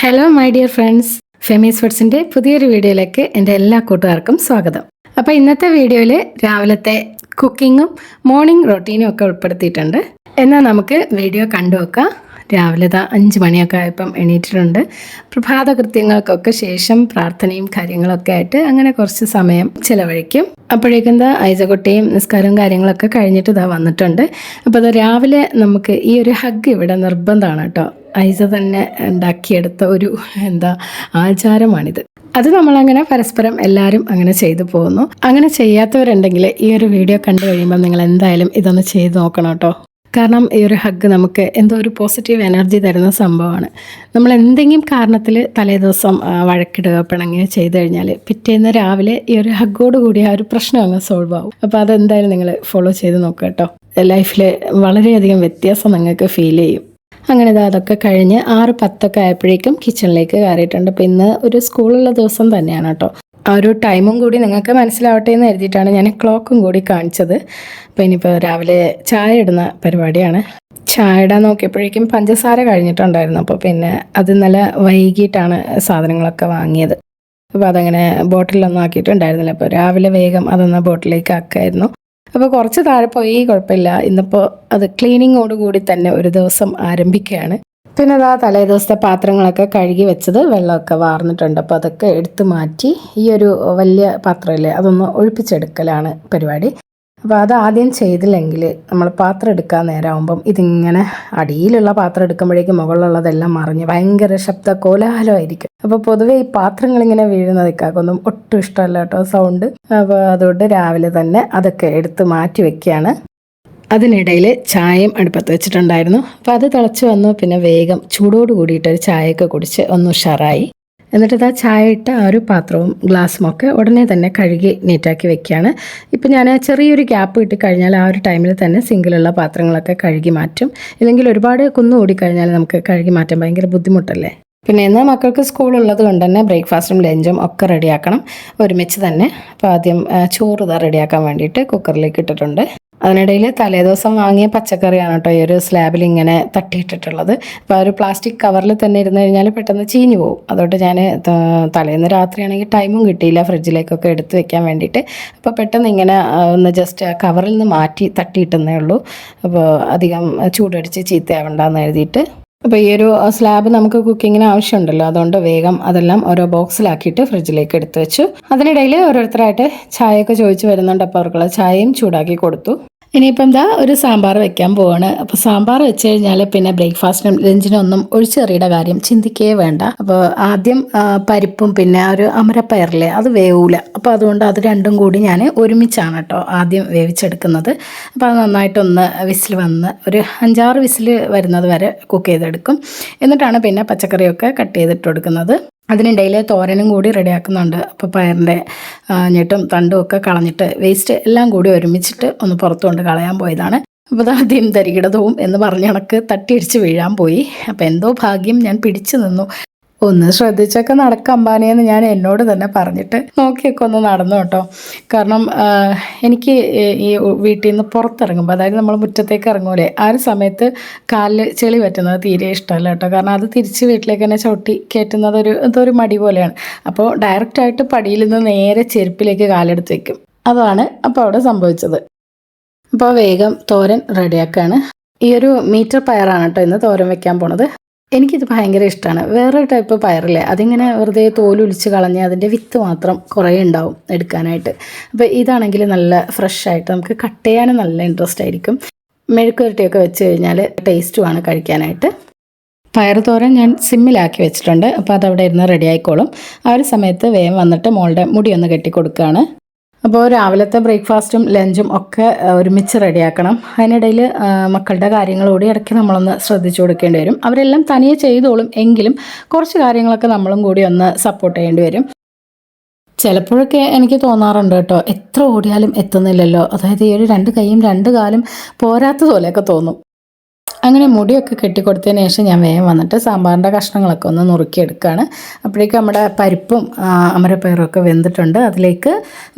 Hello my dear friends, Femi's ഫുഡ്സിൻ്റെ പുതിയൊരു വീഡിയോയിലേക്ക് എൻ്റെ എല്ലാ കൂട്ടുകാർക്കും സ്വാഗതം. അപ്പോൾ ഇന്നത്തെ വീഡിയോയിൽ രാവിലത്തെ കുക്കിങ്ങും മോർണിംഗ് റൊട്ടീനും ഒക്കെ ഉൾപ്പെടുത്തിയിട്ടുണ്ട്. എന്നാൽ നമുക്ക് വീഡിയോ കണ്ടു നോക്കാം. രാവിലെ 5 മണിയൊക്കെ ആയപ്പം എണീറ്റിട്ടുണ്ട്. പ്രഭാത കൃത്യങ്ങൾക്കൊക്കെ ശേഷം പ്രാർത്ഥനയും കാര്യങ്ങളൊക്കെ ആയിട്ട് അങ്ങനെ കുറച്ച് സമയം ചിലവഴിക്കും. അപ്പോഴേക്കും ഐസകുട്ടിയും നിസ്കാരവും കാര്യങ്ങളൊക്കെ കഴിഞ്ഞിട്ട് വന്നിട്ടുണ്ട്. അപ്പോൾ രാവിലെ നമുക്ക് ഈ ഒരു ഹഗ് ഇവിടെ നിർബന്ധമാണ് കേട്ടോ. ഐസ തന്നെ ഉണ്ടാക്കിയെടുത്ത ഒരു ആചാരമാണിത്. അത് നമ്മളങ്ങനെ പരസ്പരം എല്ലാവരും അങ്ങനെ ചെയ്തു പോകുന്നു. അങ്ങനെ ചെയ്യാത്തവരുണ്ടെങ്കിൽ ഈ ഒരു വീഡിയോ കണ്ടു കഴിയുമ്പോൾ നിങ്ങൾ എന്തായാലും ഇതൊന്ന് ചെയ്ത് നോക്കണം കേട്ടോ. കാരണം ഈ ഒരു ഹഗ് നമുക്ക് എന്തോ ഒരു പോസിറ്റീവ് എനർജി തരുന്ന സംഭവമാണ്. നമ്മൾ എന്തെങ്കിലും കാരണത്തിൽ തലേദിവസം വഴക്കിടുക പിണങ്ങുകയോ ചെയ്തു കഴിഞ്ഞാൽ പിറ്റേന്ന് രാവിലെ ഈ ഒരു ഹഗ്ഗോട് കൂടി ആ ഒരു പ്രശ്നം അങ്ങ് സോൾവ് ആവും. അപ്പോൾ അതെന്തായാലും നിങ്ങൾ ഫോളോ ചെയ്ത് നോക്കുക കേട്ടോ. ലൈഫിൽ വളരെയധികം വ്യത്യാസം നിങ്ങൾക്ക് ഫീൽ ചെയ്യും. അങ്ങനെ അതൊക്കെ കഴിഞ്ഞ് 6:10 ആയപ്പോഴേക്കും കിച്ചണിലേക്ക് കയറിയിട്ടുണ്ട്. അപ്പോൾ ഇന്ന് ഒരു സ്കൂളുള്ള ദിവസം തന്നെയാണ് കേട്ടോ. ആ ഒരു ടൈമും കൂടി നിങ്ങൾക്ക് മനസ്സിലാവട്ടെ എന്ന് എഴുതിയിട്ടാണ് ഞാൻ ക്ലോക്കും കൂടി കാണിച്ചത്. അപ്പോൾ ഇനിയിപ്പോൾ രാവിലെ ചായ ഇടുന്ന പരിപാടിയാണ്. ചായ ഇടാൻ നോക്കിയപ്പോഴേക്കും പഞ്ചസാര കഴിഞ്ഞിട്ടുണ്ടായിരുന്നു. അപ്പോൾ പിന്നെ അത് നല്ല വൈകിട്ടാണ് സാധനങ്ങളൊക്കെ വാങ്ങിയത്. അപ്പോൾ അതങ്ങനെ ബോട്ടിലൊന്നും ആക്കിയിട്ടുണ്ടായിരുന്നില്ല. അപ്പോൾ രാവിലെ വേഗം അതൊന്ന് ബോട്ടിലേക്ക് ആക്കായിരുന്നു. അപ്പോൾ കുറച്ച് താഴെ പോയി, കുഴപ്പമില്ല. ഇന്നിപ്പോൾ അത് ക്ലീനിങ്ങോടുകൂടി തന്നെ ഒരു ദിവസം ആരംഭിക്കുകയാണ്. പിന്നെ തലേ ദിവസത്തെ പാത്രങ്ങളൊക്കെ കഴുകി വെച്ചത് വെള്ളമൊക്കെ വാർന്നിട്ടുണ്ട്. അപ്പോൾ അതൊക്കെ എടുത്തു മാറ്റി ഈ ഒരു വലിയ പാത്രമില്ലേ അതൊന്ന് ഒഴിപ്പിച്ചെടുക്കലാണ് പരിപാടി. അപ്പോൾ അത് ആദ്യം ചെയ്തില്ലെങ്കിൽ നമ്മൾ പാത്രം എടുക്കാൻ നേരമാകുമ്പം ഇതിങ്ങനെ അടിയിലുള്ള പാത്രം എടുക്കുമ്പോഴേക്കും മുകളിലുള്ളതെല്ലാം മറിഞ്ഞ് ഭയങ്കര ശബ്ദ കോലാഹലമായിരിക്കും. അപ്പോൾ പൊതുവെ ഈ പാത്രങ്ങളിങ്ങനെ വീഴുന്നത് ഇക്കാക്കൊന്നും ഒട്ടും ഇഷ്ടമല്ല കേട്ടോ സൗണ്ട്. അപ്പോൾ അതുകൊണ്ട് രാവിലെ തന്നെ അതൊക്കെ എടുത്ത് മാറ്റി വെക്കുകയാണ്. അതിനിടയിൽ ചായയും അടുപ്പത്ത് വെച്ചിട്ടുണ്ടായിരുന്നു. അപ്പോൾ അത് തിളച്ച് വന്നു. പിന്നെ വേഗം ചൂടോട് കൂടിയിട്ടൊരു ചായയൊക്കെ കുടിച്ച് ഒന്ന് ഉഷാറായി. എന്നിട്ട് ചായ ഇട്ട ആ ഒരു പാത്രവും ഗ്ലാസ്സും ഒക്കെ ഉടനെ തന്നെ കഴുകി നീറ്റാക്കി വെക്കുകയാണ്. ഇപ്പം ഞാൻ ചെറിയൊരു ഗ്യാപ്പ് ഇട്ട് കഴിഞ്ഞാൽ ആ ഒരു ടൈമിൽ തന്നെ സിങ്കിലുള്ള പാത്രങ്ങളൊക്കെ കഴുകി മാറ്റും. ഇല്ലെങ്കിൽ ഒരുപാട് കുന്നുകൂടിക്കഴിഞ്ഞാൽ നമുക്ക് കഴുകി മാറ്റാൻ ഭയങ്കര ബുദ്ധിമുട്ടല്ലേ. പിന്നെ ഇന്ന് മക്കൾക്ക് സ്കൂളുള്ളത് കൊണ്ട് തന്നെ ബ്രേക്ക്ഫാസ്റ്റും ലഞ്ചും ഒക്കെ റെഡിയാക്കണം ഒരുമിച്ച് തന്നെ. അപ്പോൾ ആദ്യം ചോറ് റെഡിയാക്കാൻ വേണ്ടിയിട്ട് കുക്കറിലേക്ക് ഇട്ടിട്ടുണ്ട്. അതിനിടയിൽ തലേദിവസം വാങ്ങിയ പച്ചക്കറിയാണ് കേട്ടോ ഈ ഒരു സ്ലാബിൽ ഇങ്ങനെ തട്ടിയിട്ടിട്ടുള്ളത്. അപ്പോൾ ആ ഒരു പ്ലാസ്റ്റിക് കവറിൽ തന്നെ ഇരുന്ന് കഴിഞ്ഞാൽ പെട്ടെന്ന് ചീഞ്ഞു പോകും. അതുകൊണ്ട് ഞാൻ തലേന്ന് രാത്രിയാണെങ്കിൽ ടൈമും കിട്ടിയില്ല ഫ്രിഡ്ജിലേക്കൊക്കെ എടുത്ത് വെക്കാൻ വേണ്ടിയിട്ട്. അപ്പോൾ പെട്ടെന്ന് ഇങ്ങനെ ഒന്ന് ജസ്റ്റ് കവറിൽ നിന്ന് മാറ്റി തട്ടിയിട്ടെന്നേ ഉള്ളൂ. അപ്പോൾ അധികം ചൂടടിച്ച് ചീത്തയാവണ്ടെന്ന് എഴുതിയിട്ട്. അപ്പോൾ ഈ ഒരു സ്ലാബ് നമുക്ക് കുക്കിങ്ങിന് ആവശ്യമുണ്ടല്ലോ, അതുകൊണ്ട് വേഗം അതെല്ലാം ഓരോ ബോക്സിലാക്കിയിട്ട് ഫ്രിഡ്ജിലേക്ക് എടുത്തു വെച്ചു. അതിനിടയിൽ ഓരോരുത്തരായിട്ട് ചായയൊക്കെ ചോദിച്ചു വരുന്നുണ്ട്. അപ്പോൾ അവർക്കുള്ള ചായയും ചൂടാക്കി കൊടുത്തു. ഇനിയിപ്പം ഒരു സാമ്പാർ വെക്കാൻ പോവാണ്. അപ്പോൾ സാമ്പാർ വെച്ച് കഴിഞ്ഞാൽ പിന്നെ ബ്രേക്ക്ഫാസ്റ്റിനും ലഞ്ചിനും ഒന്നും ഒഴിച്ചെറിയുടെ കാര്യം ചിന്തിക്കേ വേണ്ട. അപ്പോൾ ആദ്യം പരിപ്പും പിന്നെ ഒരു അമരപ്പയറില്ലേ അത് വേവൂല. അപ്പോൾ അതുകൊണ്ട് അത് രണ്ടും കൂടി ഞാൻ ഒരുമിച്ചാണ് കേട്ടോ ആദ്യം വേവിച്ചെടുക്കുന്നത്. അപ്പോൾ അത് നന്നായിട്ടൊന്ന് വിസിൽ വന്ന് ഒരു 5-6 വിസിൽ വരുന്നത് വരെ കുക്ക് ചെയ്തെടുക്കും. എന്നിട്ടാണ് പിന്നെ പച്ചക്കറിയൊക്കെ കട്ട് ചെയ്തിട്ട് കൊടുക്കുന്നത്. അതിനിടയിൽ തോരനും കൂടി റെഡിയാക്കുന്നുണ്ട്. അപ്പോൾ പയറിൻ്റെ ഞെട്ടും തണ്ടും ഒക്കെ കളഞ്ഞിട്ട് വേസ്റ്റ് എല്ലാം കൂടി ഒരുമിച്ചിട്ട് ഒന്ന് പുറത്തുകൊണ്ട് കളയാൻ പോയതാണ്. അപ്പോൾ ആദ്യം തരികിടതവും എന്ന് പറഞ്ഞ കണക്ക് തട്ടിയടിച്ച് വീഴാൻ പോയി. അപ്പോൾ എന്തോ ഭാഗ്യം ഞാൻ പിടിച്ചു നിന്നു. ഒന്ന് ശ്രദ്ധിച്ചൊക്കെ നടക്കമ്പാനേന്ന് ഞാൻ എന്നോട് തന്നെ പറഞ്ഞിട്ട് നോക്കിയൊക്കെ ഒന്ന് നടന്നു കേട്ടോ. കാരണം എനിക്ക് ഈ വീട്ടിൽ നിന്ന് പുറത്തിറങ്ങുമ്പോൾ, അതായത് നമ്മൾ മുറ്റത്തേക്ക് ഇറങ്ങൂലേ ആ ഒരു സമയത്ത് കാലിൽ ചെളി പറ്റുന്നത് തീരെ ഇഷ്ടമല്ല കേട്ടോ. കാരണം അത് തിരിച്ച് വീട്ടിലേക്ക് തന്നെ ചവിട്ടി കയറ്റുന്നത് എന്തോ മടി പോലെയാണ്. അപ്പോൾ ഡയറക്റ്റായിട്ട് പടിയിൽ നിന്ന് നേരെ ചെരുപ്പിലേക്ക് കാലെടുത്ത് വയ്ക്കും. അതാണ് അപ്പോൾ അവിടെ സംഭവിച്ചത്. അപ്പോൾ വേഗം തോരൻ റെഡിയാക്കുകയാണ്. ഈ ഒരു മീറ്റർ പയറാണ് കേട്ടോ ഇന്ന് തോരൻ വെക്കാൻ പോണത്. എനിക്കിത് ഭയങ്കര ഇഷ്ടമാണ്. വേറൊരു ടൈപ്പ് പയറില്ലേ അതിങ്ങനെ വെറുതെ തോലൊലിച്ച് കളഞ്ഞ് അതിൻ്റെ വിത്ത് മാത്രം കുറേ ഉണ്ടാവും എടുക്കാനായിട്ട്. അപ്പോൾ ഇതാണെങ്കിൽ നല്ല ഫ്രഷായിട്ട് നമുക്ക് കട്ട് ചെയ്യാനും നല്ല ഇൻട്രസ്റ്റ് ആയിരിക്കും. മെഴുക്കുവരട്ടിയൊക്കെ വെച്ച് കഴിഞ്ഞാൽ ടേസ്റ്റുമാണ് കഴിക്കാനായിട്ട്. പയർ തോരൻ ഞാൻ സിമ്മിലാക്കി വെച്ചിട്ടുണ്ട്. അപ്പോൾ അതവിടെ ഇരുന്ന് റെഡി ആയിക്കോളും. ആ ഒരു സമയത്ത് വേഗം വന്നിട്ട് മോളുടെ മുടി ഒന്ന് കെട്ടി കൊടുക്കുകയാണ്. അപ്പോൾ രാവിലത്തെ ബ്രേക്ക്ഫാസ്റ്റും ലഞ്ചും ഒക്കെ ഒരുമിച്ച് റെഡിയാക്കണം. അതിനിടയിൽ മക്കളുടെ കാര്യങ്ങൾ കൂടി ഇടയ്ക്ക് നമ്മളൊന്ന് ശ്രദ്ധിച്ചു കൊടുക്കേണ്ടി വരും. അവരെല്ലാം തനിയെ ചെയ്തോളും, എങ്കിലും കുറച്ച് കാര്യങ്ങളൊക്കെ നമ്മളും കൂടി ഒന്ന് സപ്പോർട്ട് ചെയ്യേണ്ടി വരും. ചിലപ്പോഴൊക്കെ എനിക്ക് തോന്നാറുണ്ട് കേട്ടോ, എത്ര ഓടിയാലും എത്തുന്നില്ലല്ലോ. അതായത് ഈ ഒരു 2 കൈയും 2 കാലും പോരാത്തതുപോലെയൊക്കെ തോന്നും. അങ്ങനെ മുടിയൊക്കെ കെട്ടിക്കൊടുത്തതിന് ശേഷം ഞാൻ വേഗം വന്നിട്ട് സാമ്പാറിൻ്റെ കഷ്ണങ്ങളൊക്കെ ഒന്ന് നുറുക്കിയെടുക്കുകയാണ്. അപ്പോഴേക്കും നമ്മുടെ പരിപ്പും അമരപ്പയറും ഒക്കെ വെന്തിട്ടുണ്ട്. അതിലേക്ക്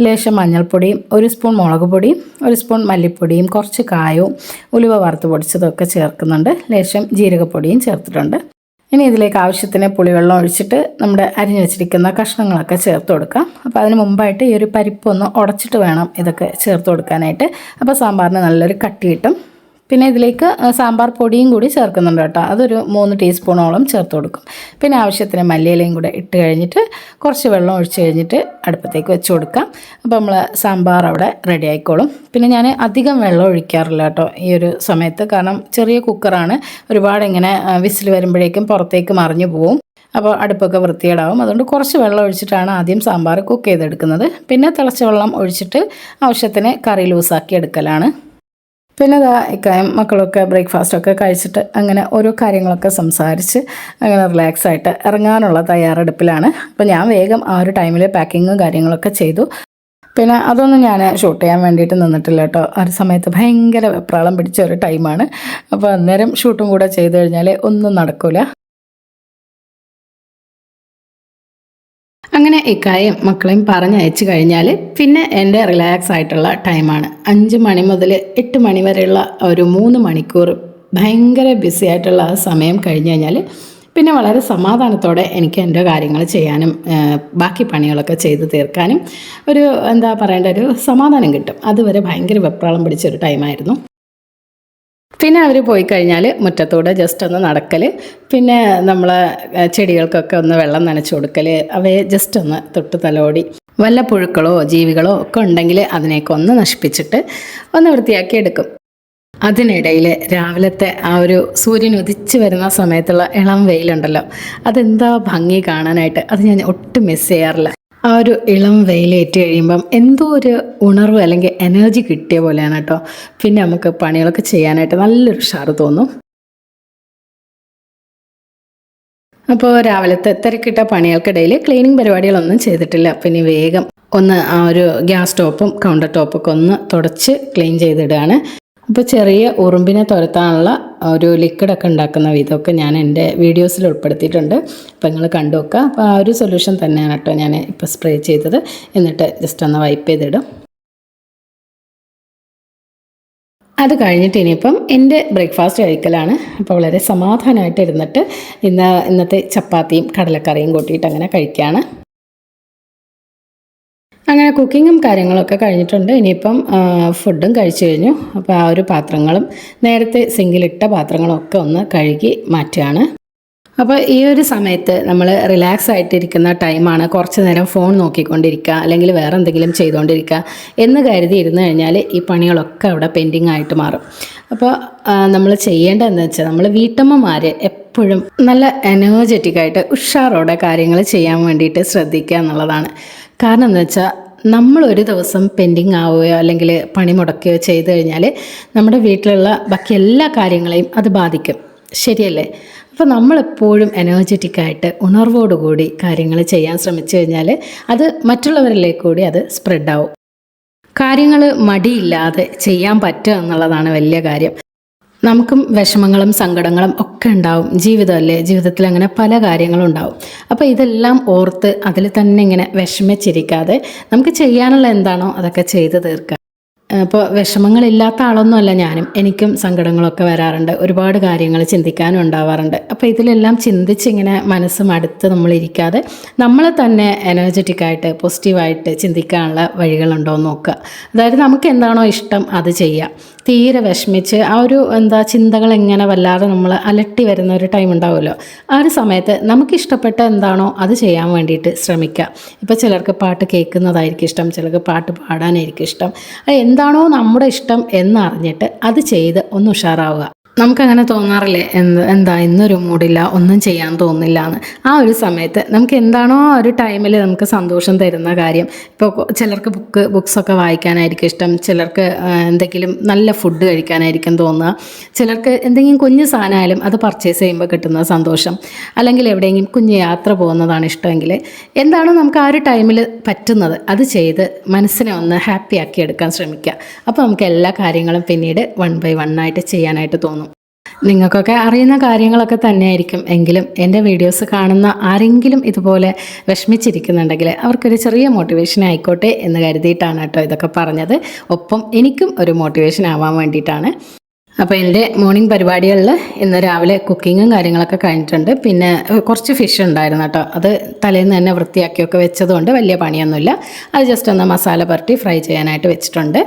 ലേശം മഞ്ഞൾപ്പൊടിയും 1 സ്പൂൺ മുളക് പൊടിയും 1 സ്പൂൺ മല്ലിപ്പൊടിയും കുറച്ച് കായവും ഉലുവ വറുത്ത് പൊടിച്ചതൊക്കെ ചേർക്കുന്നുണ്ട്. ലേശം ജീരകപ്പൊടിയും ചേർത്തിട്ടുണ്ട്. ഇനി ഇതിലേക്ക് ആവശ്യത്തിന് പുളിവെള്ളം ഒഴിച്ചിട്ട് നമ്മുടെ അരിഞ്ഞു വെച്ചിരിക്കുന്ന കഷ്ണങ്ങളൊക്കെ ചേർത്ത് കൊടുക്കാം. അപ്പോൾ അതിന് മുമ്പായിട്ട് ഈ ഒരു പരിപ്പൊന്ന് ഉടച്ചിട്ട് വേണം ഇതൊക്കെ ചേർത്ത് കൊടുക്കാനായിട്ട്. അപ്പോൾ സാമ്പാറിന് നല്ലൊരു കട്ടി കിട്ടും. പിന്നെ ഇതിലേക്ക് സാമ്പാർ പൊടിയും കൂടി ചേർക്കുന്നുണ്ട് കേട്ടോ. അതൊരു 3 ടീസ്പൂണോളം ചേർത്ത് കൊടുക്കും. പിന്നെ ആവശ്യത്തിന് മല്ലിയിലയും കൂടെ ഇട്ട് കഴിഞ്ഞിട്ട് കുറച്ച് വെള്ളം ഒഴിച്ച് കഴിഞ്ഞിട്ട് അടുപ്പത്തേക്ക് വെച്ച് കൊടുക്കാം. അപ്പോൾ നമ്മൾ സാമ്പാർ അവിടെ റെഡി ആയിക്കോളും. പിന്നെ ഞാൻ അധികം വെള്ളം ഒഴിക്കാറില്ല കേട്ടോ ഈ ഒരു സമയത്ത്. കാരണം ചെറിയ കുക്കറാണ്, ഒരുപാട് ഇങ്ങനെ വിസിൽ വരുമ്പോഴേക്കും പുറത്തേക്ക് മറിഞ്ഞു പോവും. അപ്പോൾ അടുപ്പൊക്കെ വൃത്തികേടാവും. അതുകൊണ്ട് കുറച്ച് വെള്ളം ഒഴിച്ചിട്ടാണ് ആദ്യം സാമ്പാർ കുക്ക് ചെയ്തെടുക്കുന്നത്. പിന്നെ തിളച്ച വെള്ളം ഒഴിച്ചിട്ട് ആവശ്യത്തിന് കറി ലൂസാക്കി എടുക്കലാണ്. പിന്നെ ഇക്കായും മക്കളൊക്കെ ബ്രേക്ക്ഫാസ്റ്റൊക്കെ കഴിച്ചിട്ട് അങ്ങനെ ഓരോ കാര്യങ്ങളൊക്കെ സംസാരിച്ച് അങ്ങനെ റിലാക്സ് ആയിട്ട് ഇറങ്ങാനുള്ള തയ്യാറെടുപ്പിലാണ്. അപ്പോൾ ഞാൻ വേഗം ആ ഒരു ടൈമിൽ പാക്കിങ്ങും കാര്യങ്ങളൊക്കെ ചെയ്തു. പിന്നെ അതൊന്നും ഞാൻ ഷൂട്ട് ചെയ്യാൻ വേണ്ടിയിട്ട് നിന്നിട്ടില്ല കേട്ടോ. ആ ഒരു സമയത്ത് ഭയങ്കര വെപ്രാളം പിടിച്ച ഒരു ടൈമാണ്. അപ്പോൾ അന്നേരം ഷൂട്ടും കൂടെ ചെയ്ത് കഴിഞ്ഞാൽ ഒന്നും നടക്കില്ല. അങ്ങനെ ഇക്കായും മക്കളെയും പറഞ്ഞയച്ചു കഴിഞ്ഞാൽ പിന്നെ എൻ്റെ റിലാക്സ് ആയിട്ടുള്ള ടൈമാണ്. 5 മണി മുതൽ 8 മണി വരെയുള്ള ഒരു 3 മണിക്കൂർ ഭയങ്കര ബിസി ആയിട്ടുള്ള ആ സമയം കഴിഞ്ഞ് കഴിഞ്ഞാൽ പിന്നെ വളരെ സമാധാനത്തോടെ എനിക്ക് എൻ്റെ കാര്യങ്ങൾ ചെയ്യാനും ബാക്കി പണികളൊക്കെ ചെയ്ത് തീർക്കാനും ഒരു എന്താ പറയേണ്ട ഒരു സമാധാനം കിട്ടും. അതുവരെ ഭയങ്കര വെപ്രാളം പിടിച്ചൊരു ടൈമായിരുന്നു. പിന്നെ അവർ പോയി കഴിഞ്ഞാൽ മുറ്റത്തൂടെ ജസ്റ്റ് ഒന്ന് നടക്കൽ, പിന്നെ നമ്മൾ ചെടികൾക്കൊക്കെ ഒന്ന് വെള്ളം നനച്ച് കൊടുക്കൽ, അവയെ ജസ്റ്റ് ഒന്ന് തൊട്ട് തലോടി വല്ല പുഴുക്കളോ ജീവികളോ ഒക്കെ ഉണ്ടെങ്കിൽ അതിനെയൊക്കെ ഒന്ന് നശിപ്പിച്ചിട്ട് ഒന്ന് വൃത്തിയാക്കി എടുക്കും. അതിനിടയിൽ രാവിലത്തെ ആ ഒരു സൂര്യൻ ഉദിച്ച് വരുന്ന സമയത്തുള്ള ഇളം വെയിലുണ്ടല്ലോ, അതെന്താ ഭംഗി കാണാനായിട്ട്. അത് ഞാൻ ഒട്ടും മിസ് ചെയ്യാറില്ല. ആ ഒരു ഇളം വെയിലേറ്റ് കഴിയുമ്പം എന്തോ ഒരു ഉണർവ് അല്ലെങ്കിൽ എനർജി കിട്ടിയ പോലെയാണ് കേട്ടോ. പിന്നെ നമുക്ക് പണികളൊക്കെ ചെയ്യാനായിട്ട് നല്ലൊരു ഉഷാറ് തോന്നും. അപ്പോൾ രാവിലത്തെ തിരക്കിട്ട പണികൾക്കിടയിൽ ക്ലീനിങ് പരിപാടികളൊന്നും ചെയ്തിട്ടില്ല. പിന്നെ വേഗം ഒന്ന് ആ ഒരു ഗ്യാസ് ടോപ്പും കൗണ്ടർ ടോപ്പൊക്കെ ഒന്ന് തുടച്ച് ക്ലീൻ ചെയ്തിടുകയാണ്. അപ്പോൾ ചെറിയ ഉറുമ്പിനെ തുരത്താനുള്ള ഒരു ലിക്വിഡൊക്കെ ഉണ്ടാക്കുന്ന വിധമൊക്കെ ഞാൻ എൻ്റെ വീഡിയോസിൽ ഉൾപ്പെടുത്തിയിട്ടുണ്ട്. അപ്പോൾ നിങ്ങൾ കണ്ടു നോക്കുക. അപ്പോൾ ആ ഒരു സൊല്യൂഷൻ തന്നെയാണ് കേട്ടോ ഞാൻ ഇപ്പോൾ സ്പ്രേ ചെയ്തത്. എന്നിട്ട് ജസ്റ്റ് ഒന്ന് വൈപ്പ് ചെയ്തിടും. അത് ഇനിയിപ്പം എൻ്റെ ബ്രേക്ക്ഫാസ്റ്റ് കഴിക്കലാണ്. അപ്പോൾ വളരെ സമാധാനമായിട്ട് ഇരുന്നിട്ട് ഇന്നത്തെ ചപ്പാത്തിയും കടലക്കറിയും കൂട്ടിയിട്ട് അങ്ങനെ കഴിക്കുകയാണ്. അങ്ങനെ കുക്കിങ്ങും കാര്യങ്ങളൊക്കെ കഴിഞ്ഞിട്ടുണ്ട്. ഇനിയിപ്പം ഫുഡും കഴിച്ചു കഴിഞ്ഞു. അപ്പോൾ ആ ഒരു പാത്രങ്ങളും നേരത്തെ സിങ്കിലിട്ട പാത്രങ്ങളൊക്കെ ഒന്ന് കഴുകി മാറ്റുകയാണ്. അപ്പോൾ ഈ ഒരു സമയത്ത് നമ്മൾ റിലാക്സ് ആയിട്ടിരിക്കുന്ന ടൈമാണ്. കുറച്ച് നേരം ഫോൺ നോക്കിക്കൊണ്ടിരിക്കുക അല്ലെങ്കിൽ വേറെ എന്തെങ്കിലും ചെയ്തുകൊണ്ടിരിക്കുക എന്ന് കരുതി ഇരുന്ന് കഴിഞ്ഞാൽ ഈ പണികളൊക്കെ അവിടെ പെൻഡിങ് ആയിട്ട് മാറും. അപ്പോൾ നമ്മൾ ചെയ്യേണ്ടതെന്ന് വെച്ചാൽ നമ്മൾ വീട്ടമ്മമാർ എപ്പോഴും നല്ല എനർജറ്റിക്കായിട്ട് ഉഷാറോടെ കാര്യങ്ങൾ ചെയ്യാൻ വേണ്ടിയിട്ട് ശ്രദ്ധിക്കുക എന്നുള്ളതാണ്. കാരണം എന്താ വെച്ചാൽ നമ്മളൊരു ദിവസം പെൻഡിങ് ആവുകയോ അല്ലെങ്കിൽ പണി മുടക്കുകയോ ചെയ്തു കഴിഞ്ഞാൽ നമ്മുടെ വീട്ടിലുള്ള ബാക്കി എല്ലാ കാര്യങ്ങളെയും അത് ബാധിക്കും. ശരിയല്ലേ? അപ്പോൾ നമ്മളെപ്പോഴും എനർജറ്റിക്കായിട്ട് ഉണർവോടുകൂടി കാര്യങ്ങൾ ചെയ്യാൻ ശ്രമിച്ചു കഴിഞ്ഞാൽ അത് മറ്റുള്ളവരിലേക്ക് കൂടി അത് സ്പ്രെഡാവും. കാര്യങ്ങൾ മടിയില്ലാതെ ചെയ്യാൻ പറ്റുക എന്നുള്ളതാണ് വലിയ കാര്യം. നമുക്കും വിഷമങ്ങളും സങ്കടങ്ങളും ഒക്കെ ഉണ്ടാവും. ജീവിതമല്ലേ, ജീവിതത്തിൽ അങ്ങനെ പല കാര്യങ്ങളും ഉണ്ടാവും. അപ്പോൾ ഇതെല്ലാം ഓർത്ത് അതിൽ തന്നെ ഇങ്ങനെ വിഷമിച്ചിരിക്കാതെ നമുക്ക് ചെയ്യാനുള്ള എന്താണോ അതൊക്കെ ചെയ്ത് തീർക്കുക. അപ്പോൾ വിഷമങ്ങളില്ലാത്ത ആളൊന്നുമല്ല ഞാനും. എനിക്കും സങ്കടങ്ങളൊക്കെ വരാറുണ്ട്, ഒരുപാട് കാര്യങ്ങൾ ചിന്തിക്കാനും ഉണ്ടാവാറുണ്ട്. അപ്പോൾ ഇതിലെല്ലാം ചിന്തിച്ചിങ്ങനെ മനസ്സ് മടുത്ത് നമ്മളിരിക്കാതെ നമ്മളെ തന്നെ എനർജറ്റിക്കായിട്ട് പോസിറ്റീവായിട്ട് ചിന്തിക്കാനുള്ള വഴികളുണ്ടോ എന്ന് നോക്കുക. അതായത് നമുക്ക് എന്താണോ ഇഷ്ടം അത് ചെയ്യുക. തീരെ വിഷമിച്ച് ആ ഒരു ചിന്തകൾ എങ്ങനെ വല്ലാതെ നമ്മൾ അലട്ടി വരുന്ന ഒരു ടൈം ഉണ്ടാവുമല്ലോ, ആ ഒരു സമയത്ത് നമുക്കിഷ്ടപ്പെട്ട എന്താണോ അത് ചെയ്യാൻ വേണ്ടിയിട്ട് ശ്രമിക്കുക. ഇപ്പോൾ ചിലർക്ക് പാട്ട് കേൾക്കുന്നതായിരിക്കും ഇഷ്ടം, ചിലർക്ക് പാട്ട് പാടാനായിരിക്കും ഇഷ്ടം. എന്താണോ നമ്മുടെ ഇഷ്ടം എന്നറിഞ്ഞിട്ട് അത് ചെയ്ത് ഒന്ന് ഉഷാറാവുക. നമുക്കങ്ങനെ തോന്നാറില്ലേ, എന്താ ഇന്നൊരു മൂഡില്ല, ഒന്നും ചെയ്യാൻ തോന്നില്ല എന്ന്. ആ ഒരു സമയത്ത് നമുക്ക് എന്താണോ ആ ഒരു ടൈമിൽ നമുക്ക് സന്തോഷം തരുന്ന കാര്യം, ഇപ്പോൾ ചിലർക്ക് ബുക്സൊക്കെ വായിക്കാനായിരിക്കും ഇഷ്ടം, ചിലർക്ക് എന്തെങ്കിലും നല്ല ഫുഡ് കഴിക്കാനായിരിക്കും തോന്നുക, ചിലർക്ക് എന്തെങ്കിലും കുഞ്ഞു സാധനമായാലും അത് പർച്ചേസ് ചെയ്യുമ്പോൾ കിട്ടുന്ന സന്തോഷം, അല്ലെങ്കിൽ എവിടെയെങ്കിലും കുഞ്ഞു യാത്ര പോകുന്നതാണ് ഇഷ്ടമെങ്കിൽ എന്താണോ നമുക്ക് ആ ഒരു ടൈമിൽ പറ്റുന്നത് അത് ചെയ്ത് മനസ്സിനെ ഒന്ന് ഹാപ്പി ആക്കി എടുക്കാൻ ശ്രമിക്കുക. അപ്പോൾ നമുക്ക് എല്ലാ കാര്യങ്ങളും പിന്നീട് 1 by 1 ആയിട്ട് ചെയ്യാനായിട്ട് തോന്നും. നിങ്ങൾക്കൊക്കെ അറിയുന്ന കാര്യങ്ങളൊക്കെ തന്നെയായിരിക്കും, എങ്കിലും എൻ്റെ വീഡിയോസ് കാണുന്ന ആരെങ്കിലും ഇതുപോലെ വിഷമിച്ചിരിക്കുന്നുണ്ടെങ്കിൽ അവർക്കൊരു ചെറിയ മോട്ടിവേഷൻ ആയിക്കോട്ടെ എന്ന് കരുതിയിട്ടാണ് കേട്ടോ ഇതൊക്കെ പറഞ്ഞത്. ഒപ്പം എനിക്കും ഒരു മോട്ടിവേഷൻ ആവാൻ വേണ്ടിയിട്ടാണ്. അപ്പോൾ എൻ്റെ മോർണിംഗ് പരിപാടികളിൽ ഇന്ന് രാവിലെ കുക്കിങ്ങും കാര്യങ്ങളൊക്കെ കഴിഞ്ഞിട്ടുണ്ട്. പിന്നെ കുറച്ച് ഫിഷ് ഉണ്ടായിരുന്നു കേട്ടോ. അത് തലേന്ന് തന്നെ വൃത്തിയാക്കിയൊക്കെ വെച്ചതുകൊണ്ട് വലിയ പണിയൊന്നുമില്ല. അത് ജസ്റ്റ് ഒന്ന് മസാല പുരട്ടി ഫ്രൈ ചെയ്യാനായിട്ട് വെച്ചിട്ടുണ്ട്.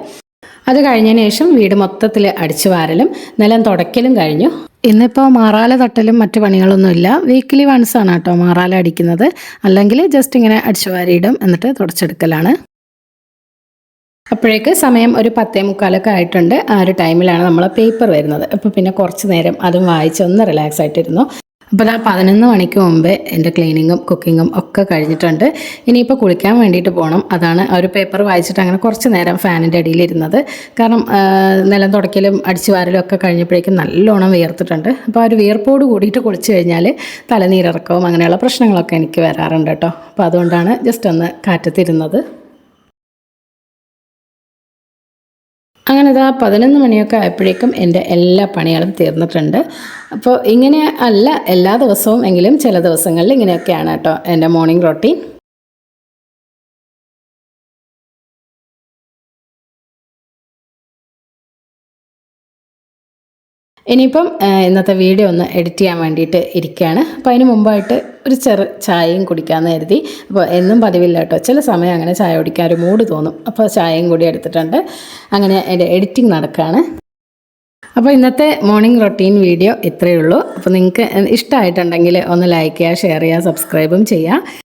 അത് കഴിഞ്ഞതിന് ശേഷം വീട് മൊത്തത്തിൽ അടിച്ചു വാരലും നിലം തുടയ്ക്കലും കഴിഞ്ഞു. ഇന്നിപ്പോൾ മാറാല തട്ടലും മറ്റു പണികളൊന്നുമില്ല. വീക്കിലി വൺസ് ആണ് കേട്ടോ മാറാല അടിക്കുന്നത്. അല്ലെങ്കിൽ ജസ്റ്റ് ഇങ്ങനെ അടിച്ചു വാരിയിടും, എന്നിട്ട് തുടച്ചെടുക്കലാണ്. അപ്പോഴേക്ക് സമയം ഒരു 10:45 ആയിട്ടുണ്ട്. ആ ഒരു ടൈമിലാണ് നമ്മൾ പേപ്പർ വരുന്നത്. അപ്പോൾ പിന്നെ കുറച്ച് നേരം അതും വായിച്ച് ഒന്ന് റിലാക്സ് ആയിട്ടിരുന്നു. അപ്പോൾ ആ 11 മണിക്ക് മുമ്പേ എൻ്റെ ക്ലീനിങ്ങും കുക്കിങ്ങും ഒക്കെ കഴിഞ്ഞിട്ടുണ്ട്. ഇനിയിപ്പോൾ കുളിക്കാൻ വേണ്ടിയിട്ട് പോകണം. അതാണ് ആ ഒരു പേപ്പർ വായിച്ചിട്ട് അങ്ങനെ കുറച്ച് നേരം ഫാനിൻ്റെ അടിയിലിരുന്നത്. കാരണം നിലം തുടയ്ക്കലും അടിച്ചു വാരലും ഒക്കെ കഴിഞ്ഞപ്പോഴേക്കും നല്ലോണം വിയർത്തിട്ടുണ്ട്. അപ്പോൾ ആ ഒരു വിയർപ്പോട് കൂടിയിട്ട് കുളിച്ച് കഴിഞ്ഞാൽ തലനീരിറക്കവും അങ്ങനെയുള്ള പ്രശ്നങ്ങളൊക്കെ എനിക്ക് വരാറുണ്ട് കേട്ടോ. അപ്പോൾ അതുകൊണ്ടാണ് ജസ്റ്റ് ഒന്ന് കാറ്റത്തിരുന്നത്. അങ്ങനെ ഇതാ 11 മണിയൊക്കെ ആയപ്പോഴേക്കും എൻ്റെ എല്ലാ പണികളും തീർന്നിട്ടുണ്ട്. അപ്പോൾ ഇങ്ങനെ അല്ല എല്ലാ ദിവസവും എങ്കിലും ചില ദിവസങ്ങളിൽ ഇങ്ങനെയൊക്കെയാണ് കേട്ടോ എൻ്റെ മോർണിംഗ് റൊട്ടീൻ. ഇനിയിപ്പം ഇന്നത്തെ വീഡിയോ ഒന്ന് എഡിറ്റ് ചെയ്യാൻ വേണ്ടിയിട്ട് ഇരിക്കുകയാണ്. അപ്പോൾ അതിന് മുമ്പായിട്ട് ഒരു ചായയും കുടിക്കാമെന്ന് കരുതി. അപ്പോൾ എന്നും പതിവില്ല കേട്ടോ, ചില സമയം അങ്ങനെ ചായ കുടിക്കാൻ ഒരു മൂഡ് തോന്നും. അപ്പോൾ ചായയും കൂടി എടുത്തിട്ടുണ്ട്. അങ്ങനെ എൻ്റെ എഡിറ്റിംഗ് നടക്കുകയാണ്. അപ്പോൾ ഇന്നത്തെ മോർണിംഗ് റൊട്ടീൻ വീഡിയോ ഇത്രയേ ഉള്ളൂ. അപ്പോൾ നിങ്ങൾക്ക് ഇഷ്ടമായിട്ടുണ്ടെങ്കിൽ ഒന്ന് ലൈക്ക് ചെയ്യുക, ഷെയർ ചെയ്യുക, സബ്സ്ക്രൈബും ചെയ്യുക.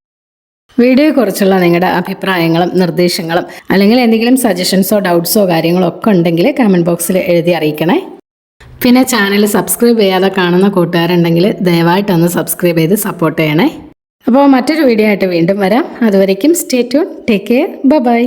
വീഡിയോയെക്കുറിച്ചുള്ള നിങ്ങളുടെ അഭിപ്രായങ്ങളും നിർദ്ദേശങ്ങളും അല്ലെങ്കിൽ എന്തെങ്കിലും സജഷൻസോ ഡൗട്ട്സോ കാര്യങ്ങളോ ഒക്കെ ഉണ്ടെങ്കിൽ കമൻറ്റ് ബോക്സിൽ എഴുതി അറിയിക്കണേ. പിന്നെ ചാനൽ സബ്സ്ക്രൈബ് ചെയ്യാതെ കാണുന്ന കൂട്ടുകാരുണ്ടെങ്കിൽ ദയവായിട്ടൊന്ന് സബ്സ്ക്രൈബ് ചെയ്ത് സപ്പോർട്ട് ചെയ്യണേ. അപ്പോൾ മറ്റൊരു വീഡിയോ ആയിട്ട് വീണ്ടും വരാം. അതുവരേക്കും stay tune, take care, by.